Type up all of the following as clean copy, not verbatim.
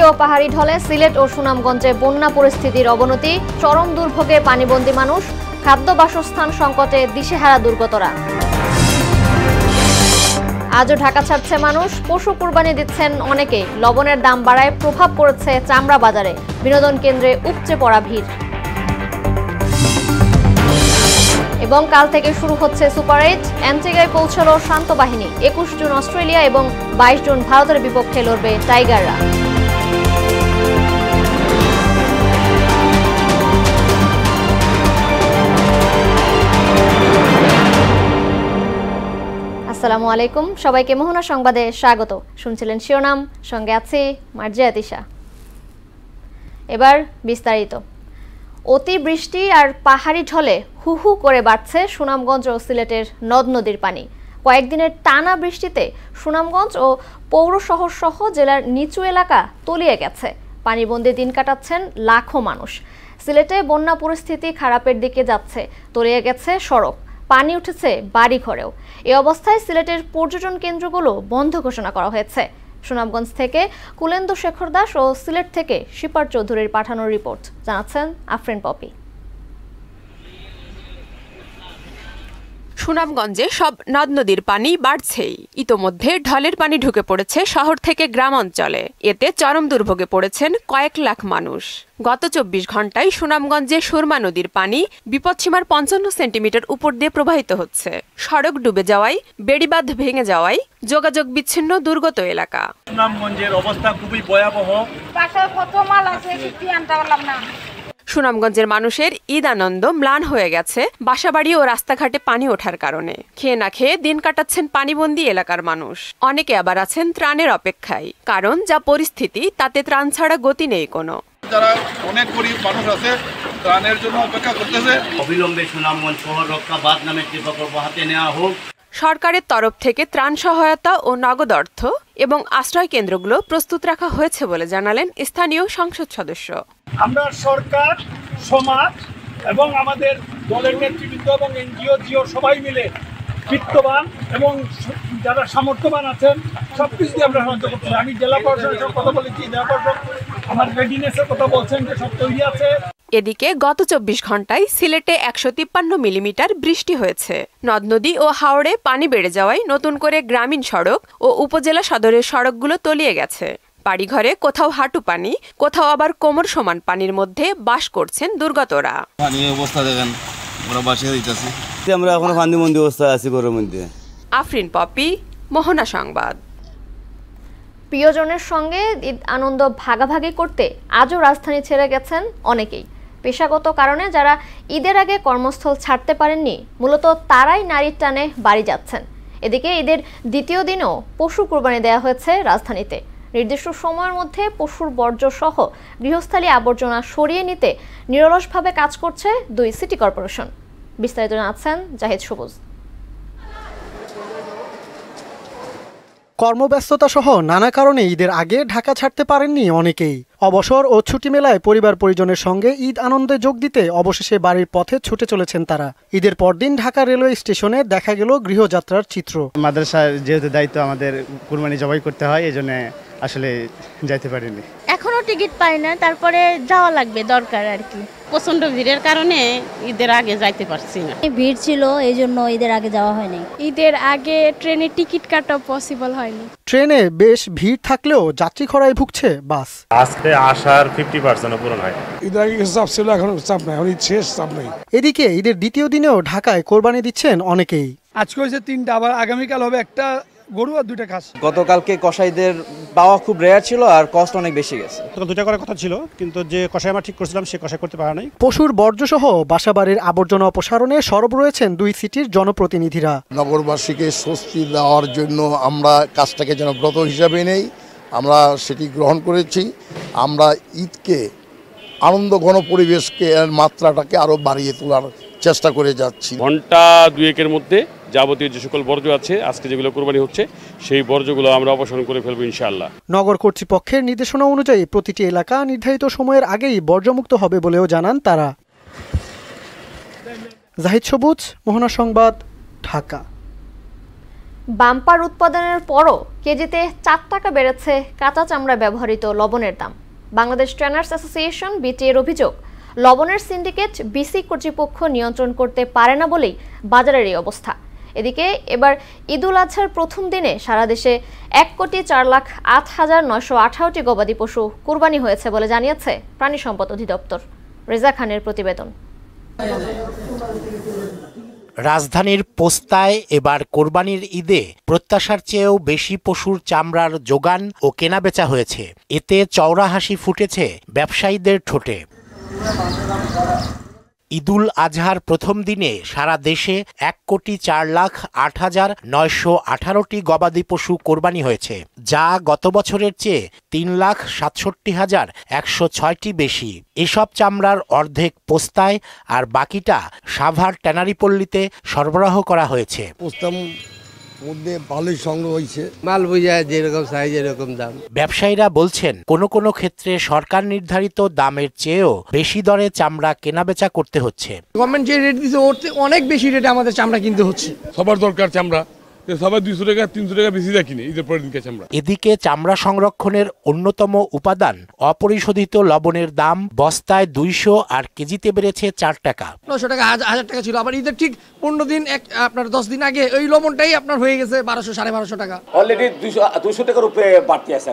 ও পাহাড়ি ঢলে সিলেট ও সুনামগঞ্জে বন্যা পরিস্থিতির অবনতি, চরম দুর্ভোগে পানিবন্দী মানুষ, খাদ্য বাসস্থান সংকটে দিশেহারা দুর্গতরা। আজও ঢাকা ছাড়ছে মানুষ, পশু কুরবানি দিচ্ছেন অনেকেই। লবণের দাম বাড়ায় প্রভাব পড়েছে চামড়া বাজারে, বিনোদন কেন্দ্রে উপচে পড়া ভিড়। এবং কাল থেকে শুরু হচ্ছে সুপার 8। অ্যান্টিগায় পৌঁছল শান্ত বাহিনী। 21 জুন অস্ট্রেলিয়া এবং 22 জুন ভারতের বিপক্ষে লড়বে টাইগাররা। আসসালামু আলাইকুম, সবাইকে মোহনা সংবাদে স্বাগত। শুনছিলেন শিরোনাম, সঙ্গে আছি মার্জিয়া তিশা। এবার বিস্তারিত। অতিবৃষ্টি আর পাহাড়ি ঢলে হু হু করে বাড়ছে সুনামগঞ্জ ও সিলেটের নদ নদীর পানি। কয়েকদিনের টানা বৃষ্টিতে সুনামগঞ্জ ও পৌর শহর সহ জেলার নিচু এলাকা তলিয়ে গেছে। পানিবন্দী দিন কাটাচ্ছেন লাখো মানুষ। সিলেটে বন্যা পরিস্থিতি খারাপের দিকে যাচ্ছে, তলিয়ে গেছে সড়ক, পানি উঠেছে বাড়ি ঘরেও। এই অবস্থায় সিলেটের পর্যটন কেন্দ্রগুলো বন্ধ ঘোষণা করা হয়েছে। সুনামগঞ্জ থেকে কুলেন্দু শেখর দাস ও সিলেট থেকে শিপার চৌধুরীর পাঠানো রিপোর্ট, জানাচ্ছেন আফরিন পপি। সুনামগঞ্জে সব নদ নদীর পানি বাড়ছেই। ইতোমধ্যে ঢলের পানি ঢুকে পড়েছে শহর থেকে গ্রাম অঞ্চলে। এতে চরম দুর্ভোগে পড়েছেন কয়েক লাখ মানুষ। গত 24 ঘন্টায় সুনামগঞ্জে সুরমা নদীর পানি বিপদসীমার 55 সেন্টিমিটার উপর দিয়ে প্রবাহিত হচ্ছে। সড়ক ডুবে যাওয়ায়, বেড়িবাঁধ ভেঙে যাওয়ায় যোগাযোগ বিচ্ছিন্ন দুর্গত এলাকা। সুনামগঞ্জের অবস্থা খুবই ভয়াবহ। সুনামগঞ্জের মানুষের ঈদ আনন্দ ম্লান হয়ে গেছে বাসাবাড়ি ও রাস্তাঘাটে পানি ওঠার কারণে। খেয়ে না খেয়ে দিন কাটাচ্ছেন পানিবন্দী এলাকার মানুষ। অনেকে আবার আছেন ত্রাণের অপেক্ষায়, কারণ যা পরিস্থিতি তাতে ত্রাণ ছাড়া গতি নেই কোনো। যারা অনেক গরিব মানুষ আছে, ত্রাণের জন্য অপেক্ষা করতেছে। অবিলম্বে সুনামগঞ্জ শহর রক্ষা বাঁধ নামে একটি প্রকল্প হাতে নেওয়া হোক। সরকারের তরফ থেকে ত্রাণ সহায়তা ও নগদ অর্থ এবং আশ্রয় কেন্দ্রগুলো প্রস্তুত রাখা হয়েছে বলে জানালেন স্থানীয় সংসদ সদস্য। আমরা সরকার, সমাজ এবং আমাদের দলের নেতৃবৃন্দ এবং এনজিও সবাই মিলে বিত্তবান এবং যারা সামর্থ্যবান আছেন সবকিছু দিয়ে আমরা সাহায্য করছি। আমি জেলা প্রশাসনের সাথে কথা বলেছি, জেলা প্রশাসক আমার রেডিনেসের কথা বলছেন যে সব তৈরি আছে। এদিকে গত 24 ঘন্টায় সিলেটে 153 মিলিমিটার বৃষ্টি হয়েছে। নদ নদী ও হাওড়ে পানি বেড়ে যাওয়ায় নতুন করে গ্রামীণ সড়ক ও উপজেলা সদরের সড়কগুলো তলিয়ে গেছে। বাড়িঘরে কোথাও হাঁটু পানি, কোথাও আবার কোমর সমান পানির মধ্যে বাস করছেন দুর্গতরা। অবস্থা দেখেন, আমরা বাসে দিতেছি, আমরা এখন পানিবন্দী অবস্থায় আছি ঘরের মধ্যে। আফরিন পপি, মোহনা সংবাদ। প্রিয়জনের সঙ্গে ঈদ আনন্দ ভাগাভাগি করতে আজও রাজধানী ছেড়ে গেছেন অনেকেই। পেশাগত কারণে যারা ঈদের আগে কর্মস্থল ছাড়তে পারেননি, মূলত তারাই নারীর টানে বাড়ি যাচ্ছেন। এদিকে ঈদের দ্বিতীয় দিনও পশু কুরবানি দেওয়া হয়েছে রাজধানীতে। নির্দিষ্ট সময়ের মধ্যে পশুর বর্জ্য সহ গৃহস্থালী আবর্জনা সরিয়ে নিতে নিরলসভাবে কাজ করছে 2 সিটি কর্পোরেশন। বিস্তারিত জানাচ্ছেন জাহিদ সবুজ। কর্মব্যস্ততা সহ নানা কারণে ঈদের আগে ঢাকা ছাড়তে পারেননি অনেকেই। অবসর ও ছুটি মেলায় পরিবার পরিজনের সঙ্গে ঈদ আনন্দে যোগ দিতে অবশেষে বাড়ির পথে ছুটে চলেছেন তারা। ঈদের পরদিন ঢাকা রেলওয়ে স্টেশনে দেখা গেল গৃহযাত্রার চিত্র। মাদ্রাসার যেহেতু দায়িত্ব আমাদের কুরবানি জবাই করতে হয়, এই জন্য আসলে যাইতে পারিনি। এখনো টিকিট পাই না, তারপরে যাওয়া লাগবে, দরকার আর কি। প্রচন্ড ভিড়ের কারণে ঈদের আগে যাইতে পারছি না। ভিড় ছিল, এই জন্য ঈদের আগে যাওয়া হয়নি। ঈদের আগে ট্রেনে টিকিট কাটা পসিবল হয়নি। ট্রেনে বেশ ভিড় থাকলেও যাত্রী খরায় ভুগছে বাস। আজকে আসার 50% পূরণ হয়। ঈদের আগে চাপ ছিল, এখন চাপ নাই, এখন ঈদ শেষ, চাপ নাই। এদিকে ঈদের দ্বিতীয় দিনেও ঢাকায় কোরবানি দিচ্ছেন অনেকেই। আজকে হয়েছে 3টা, আবার আগামীকাল হবে 1টা গরু আর 2টা খাস। গতকালকে কসাইদের পাওয়া খুব রেয়ার ছিল আর কস্ট অনেক বেশি গেছে। 2টা করার কথা ছিল, কিন্তু যে কসাই আমরা ঠিক করছিলাম সে কসাই করতে পারা নাই। পশুর বর্জ্য সহ বাসাবাড়ির আবর্জনা অপসারণে সরব রয়েছেন 2 সিটির জনপ্রতিনিধিরা। নগরবাসীকে স্বস্তি দেওয়ার জন্য আমরা কাজটাকে যেন ব্রত হিসাবে নেই, আমরা সেটি গ্রহণ করেছি। আমরা ঈদকে আনন্দ ঘন পরিবেশকে মাত্রাটাকে আরো বাড়িয়ে তোলার চেষ্টা করে যাচ্ছি। ঘন্টা 2-1-এর মধ্যে যাবতীয় যে সকল বর্জ্য আছে, আজকে যেগুলো কোরবানি হচ্ছে সেই বর্জ্যগুলো আমরা অপসারণ করে ফেলবো ইনশাআল্লাহ। নগর কর্তৃপক্ষের নির্দেশনা অনুযায়ী প্রতিটি এলাকা নির্ধারিত সময়ের আগেই বর্জ্যমুক্ত হবে বলেও জানান তারা। জাহিদ সবুজ, মোহনা সংবাদ, ঢাকা। বাম্পার উৎপাদনের পরও কেজিতে 4 টাকা বেড়েছে কাঁচা চামড়া ব্যবহৃত লবণের দাম। বাংলাদেশ ট্রেনার্স অ্যাসোসিয়েশন বিটিএর অভিযোগ, লবণের সিন্ডিকেট বিসি কর্তৃপক্ষ নিয়ন্ত্রণ করতে পারে না বলেই বাজারের এই অবস্থা। এদিকে এবার ঈদুল আজহার প্রথম দিনে সারা দেশে 1,04,08,918টি গবাদি পশু কুরবানি হয়েছে বলে জানিয়েছে প্রাণী সম্পদ অধিদপ্তর। রেজা খানের প্রতিবেদন। রাজধানীর পোস্তায় এবার কোরবানির ঈদে প্রত্যাশার চেয়েও বেশি পশুর চামড়ার যোগান ও কেনাবেচা হয়েছে। এতে চওড়া হাসি ফুটেছে ব্যবসায়ীদের ঠোঁটে। ঈদুল আজহার প্রথম দিনে সারা দেশে 1,04,08,918টি গবাদি পশু কোরবানি হয়েছে, যা গত বছরের চেয়ে 3,67,106টি বেশি। এসব চামড়ার অর্ধেক পোস্তায় আর বাকিটা সাভার ট্যানারিপল্লীতে সরবরাহ করা হয়েছে। মধ্যে ভালোই সংগ্রহ হয়েছে, মাল বুঝা যেরকম সাইজ এরকম দাম। ব্যবসায়ীরা বলছেন কোনো কোনো ক্ষেত্রে সরকার নির্ধারিত দামের চেয়েও বেশি দরে চামড়া কেনাবেচা করতে হচ্ছে। গভর্নমেন্ট যে রেট দিচ্ছে ওর অনেক বেশি রেটে আমাদের চামড়া কিনতে হচ্ছে। সবার দরকার চামড়া, সবাই 200 টাকা 300 টাকা বেশি কিনে ঈদের পরের দিনকে চামড়া। এদিকে চামড়া সংরক্ষণের অন্যতম উপাদান অপরিশোধিত লবণের দাম বস্তায় 200 আর কেজিতে বেড়েছে 4 টাকা। 900 টাকা 1000 টাকা ছিল, আবার ঈদের ঠিক 15 দিন আপনার 10 দিন আগে ওই লবণটাই আপনার হয়ে গেছে 1200 1250 টাকা। অলরেডি 200 টাকার উপরে বাড়তি আছে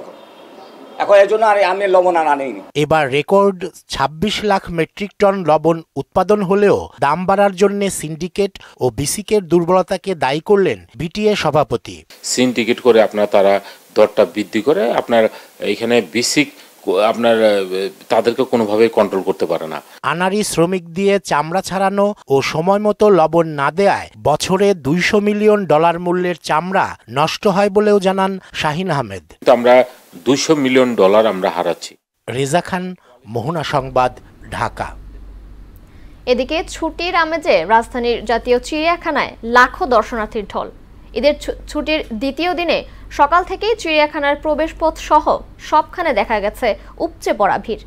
এখন এর জন্য আমি লবণ আনিনি। এবার রেকর্ড 26 লাখ মেট্রিক টন লবণ উৎপাদন হলেও দাম বাড়ার জন্য সিন্ডিকেট ও বিসিকের দুর্বলতাকে দায়ী করলেন বিটিএ সভাপতি। সিন্ডিকেট করে তারা দরটা বৃদ্ধি করে, আপনার এখানে বিসিক তাদেরকে কোনোভাবে কন্ট্রোল করতে পারে না। আনারি শ্রমিক দিয়ে চামড়া ছাড়ানো ও সময় মতো লবণ না দেয়ায় বছরে $200 মিলিয়ন মূল্যের চামড়া নষ্ট হয় বলেও জানান শাহিন আহমেদ। আমরা $200 মিলিয়ন আমরা হারাচ্ছি। রেজা খান, মোহনা সংবাদ, ঢাকা। এদিকে ছুটির আমেজে রাজধানীর জাতীয় চিড়িয়াখানায় লাখো দর্শনার্থীর ঢল। ঈদের ছুটির দ্বিতীয় দিনে সকাল থেকেই চিড়িয়াখানার প্রবেশপথ সহ সবখানে দেখা গেছে উপচে পড়া ভিড়।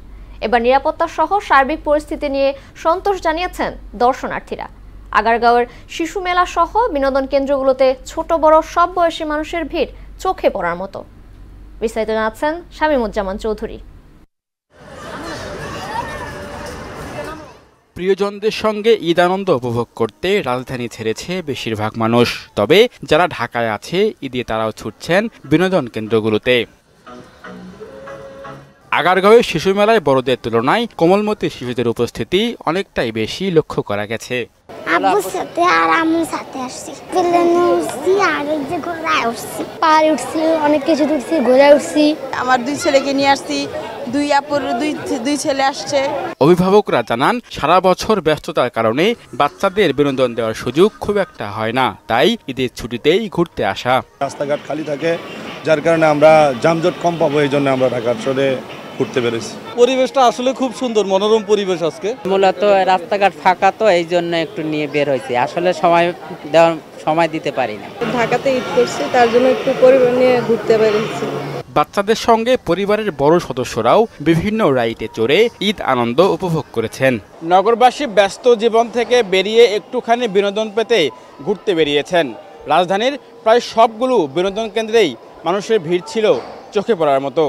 এবার নিরাপত্তা সহ সার্বিক পরিস্থিতি নিয়ে সন্তোষ জানিয়েছেন দর্শনার্থীরা। আগারগাঁওয়ের শিশু মেলা সহ বিনোদন কেন্দ্রগুলোতে ছোট বড় সব বয়সী মানুষের ভিড় চোখে পড়ার মতো। বিস্তারিত জানাচ্ছেন শামীমুজ্জামান চৌধুরী। প্রিয়জনদের সঙ্গে ঈদ আনন্দ উপভোগ করতে রাজধানী ছেড়েছে বেশিরভাগ মানুষ। তবে যারা ঢাকায় আছে ঈদে তারাও ছুটছেন বিনোদন কেন্দ্রগুলোতে। আগারগাঁওয়ের শিশু মেলায় বড়দের তুলনায় কোমলমতি শিশুদের উপস্থিতি অনেকটাই বেশি লক্ষ্য করা গেছে। আব্বুর সাথে আর আম্মুর সাথে আসছি, প্লেনে উঠছি আর এই যে ঘোড়ায় উঠছি, পাহাড়ে উঠছি, অনেক কিছু উঠছি, ঘোড়ায় উঠছি। আমার 2 ছেলেকে নিয়ে আসছি, 2 আপুর 2 ছেলে আসছে। অভিভাবকরা জানান সারা বছর ব্যস্ততার কারণে বাচ্চাদের বিনোদন দেওয়ার সুযোগ খুব একটা হয় না, তাই ঈদের ছুটিতেই ঘুরতে আসা। রাস্তাঘাট খালি থাকে, যার কারণে আমরা যানজট কম পাবো, এই জন্য আমরা ঢাকার শহরে ঘুরতে পেরেছি। পরিবেশটা আসলে খুব সুন্দর, মনোরম পরিবেশ আজকে। মূলত রাস্তাঘাট ফাঁকা তো এই জন্য একটু নিয়ে বের হয়েছি, আসলে সময় দিতে পারি না। ঢাকাতে ঈদ করছি, তার জন্য একটু পরিবার নিয়ে ঘুরতে পেরেছি। বাচ্চাদের সঙ্গে পরিবারের বড় সদস্যরাও বিভিন্ন রাইডে চড়ে ঈদ আনন্দ উপভোগ করেছেন। নগরবাসী ব্যস্ত জীবন থেকে বেরিয়ে একটুখানি বিনোদন পেতে ঘুরতে বেরিয়েছেন। রাজধানীর প্রায় সবগুলো বিনোদন কেন্দ্রেই মানুষের ভিড় ছিল চোখে পড়ার মতো।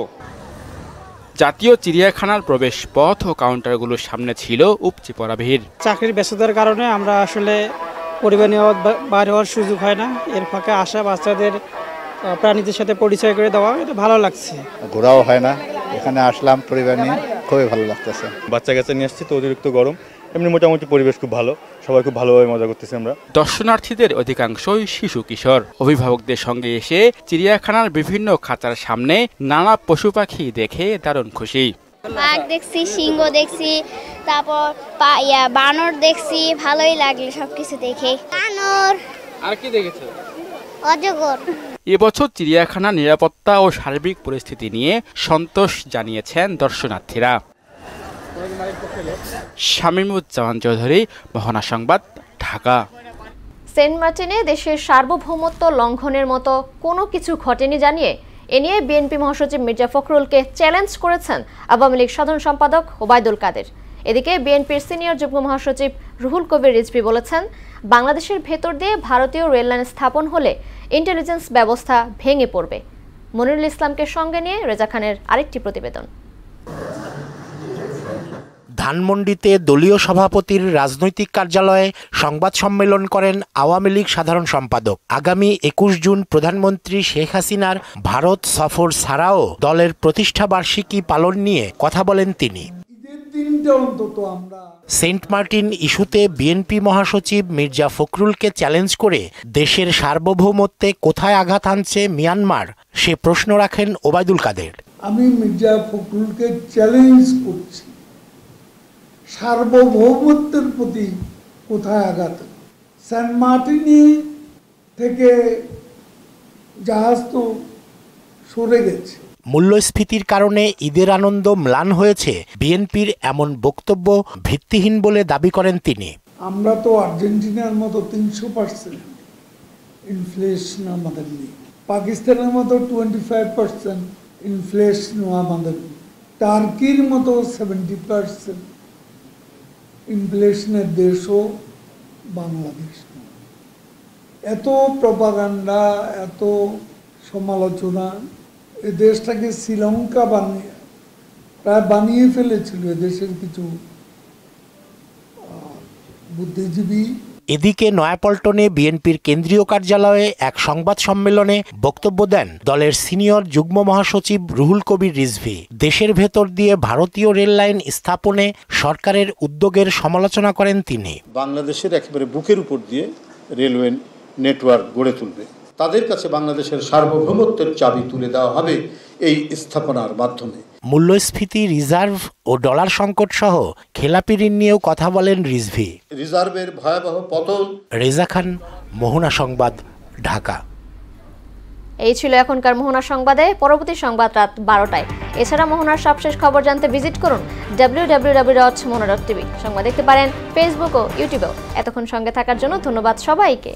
জাতীয় চিড়িয়াখানার প্রবেশ পথ ও কাউন্টারগুলোর সামনে ছিল উপচে পড়া ভিড়। চাকরির ব্যস্ততার কারণে আমরা আসলে পরিবার নিয়ে বাইরে হওয়ার সুযোগ হয় না, এর ফাঁকে আসা বাচ্চাদের প্রাণীদের সাথে পরিচয় করে দেওয়া, এটা ভালো লাগছে। ঘোরাও হয় না, এখানে আসলাম পরিবার নিয়ে, খুবই ভালো লাগতেছে। বাচ্চা কাচ্চা নিয়ে আসছি তো অতিরিক্ত গরম, এমনি মোটামুটি পরিবেশ খুব ভালো, সবাই খুব ভালোভাবে মজা করতেছি আমরা। দর্শনার্থীদের অধিকাংশই শিশু কিশোর। অভিভাবকদের সঙ্গে এসে চিড়িয়াখানার বিভিন্ন খাঁচার সামনে নানা পশু পাখি দেখে দারুণ খুশি। বাঘ দেখছি, সিংহ দেখছি, তারপর বানর দেখছি, ভালোই লাগলো সবকিছু দেখে। বানর আর কি দেখেছো? অজগর। এবছর চিড়িয়াখানার নিরাপত্তা ও সার্বিক পরিস্থিতি নিয়ে সন্তোষ জানিয়েছেন দর্শনার্থীরা। শামীমুজ্জামান চৌধুরী, মোহনা সংবাদ, ঢাকা। সেন্ট মার্টিনে দেশের সার্বভৌমত্ব লঙ্ঘনের মতো কোনো কিছু ঘটেনি জানিয়ে এ নিয়ে বিএনপি মহাসচিব মির্জা ফখরুলকে চ্যালেঞ্জ করেছেন আওয়ামী লীগ সাধারণ সম্পাদক ওবায়দুল কাদের। এদিকে বিএনপির সিনিয়র যুগ্ম মহাসচিব রুহুল কবির রিজভী বলেছেন, বাংলাদেশের ভেতর দিয়ে ভারতীয় রেললাইন স্থাপন হলে ইন্টেলিজেন্স ব্যবস্থা ভেঙে পড়বে। মনিরুল ইসলামকে সঙ্গে নিয়ে রেজা খানের আরেকটি প্রতিবেদন। ধানমন্ডিতে দলীয় সভাপতির রাজনৈতিক কার্যালয়ে সংবাদ সম্মেলন করেন আওয়ামী লীগ সাধারণ সম্পাদক। আগামী 21 জুন প্রধানমন্ত্রী শেখ হাসিনার ভারত সফর ছাড়াও দলের প্রতিষ্ঠা বার্ষিকী পালন নিয়ে কথা বলেন তিনি। সেন্ট মার্টিন ইস্যুতে বিএনপি মহাসচিব মির্জা ফখরুলকে চ্যালেঞ্জ করে দেশের সার্বভৌমত্বে কোথায় আঘাত আনছে মিয়ানমার, সে প্রশ্ন রাখেন ওবায়দুল কাদের। আমি মির্জা ফখরুলকে চ্যালেঞ্জ করছি, সার্বভৌমত্বের প্রতি কোথায় আঘাত? সেন্ট মার্টিনি থেকে জাহাজ তো সরে গেছে। মূল্যস্ফীতির কারণে ঈদের আনন্দ ম্লান হয়েছে, বিএনপির এমন বক্তব্য ভিত্তিহীন বলে দাবি করেন তিনি। আমরা তো আর্জেন্টিনার মতো 300% ইনফ্লেশন আমাদের নেই, পাকিস্তানের মতো 25% ইনফ্লেশন আমাদের নেই, টার্কির মতো 70% ইনফ্লেশনের দেশও বাংলাদেশ। এত প্রপাগান্ডা, এত সমালোচনা, এ দেশটাকে শ্রীলঙ্কা বানিয়ে ফেলেছিল এদেশের কিছু বুদ্ধিজীবী। এদিকে নয়াপল্টনে বিএনপির কেন্দ্রীয় কার্যালয়ে এক সংবাদ সম্মেলনে বক্তব্য দেন দলের সিনিয়র যুগ্ম মহাসচিব রুহুল কবির রিজভী। দেশের ভেতর দিয়ে ভারতীয় রেল লাইন স্থাপনে সরকারের উদ্যোগের সমালোচনা করেন তিনি। বাংলাদেশের একেবারে বুকের উপর দিয়ে রেলওয়ে নেটওয়ার্ক গড়ে তুলবে, তাদের কাছে বাংলাদেশের সার্বভৌমত্বের চাবি তুলে দেওয়া হবে এই স্থাপনার মাধ্যমে। মূল্যস্ফীতি, রিজার্ভ ও ডলার সংকট সহ খেলাপি ঋণ নিয়েও কথা বলেন রিজভী। রিজার্ভের ভয়াবহ পতন। রেজা খান, মোহনা সংবাদ, ঢাকা। এই ছিল এখনকার মোহনা সংবাদে। পরবর্তী সংবাদ রাত 12টায়। এছাড়া মোহনার সবশেষ খবর জানতে ভিজিট করুন www.mohana.tv। সংবাদ দেখতে পারেন ফেসবুক ও ইউটিউবেও। এতক্ষণ সঙ্গে থাকার জন্য ধন্যবাদ সবাইকে।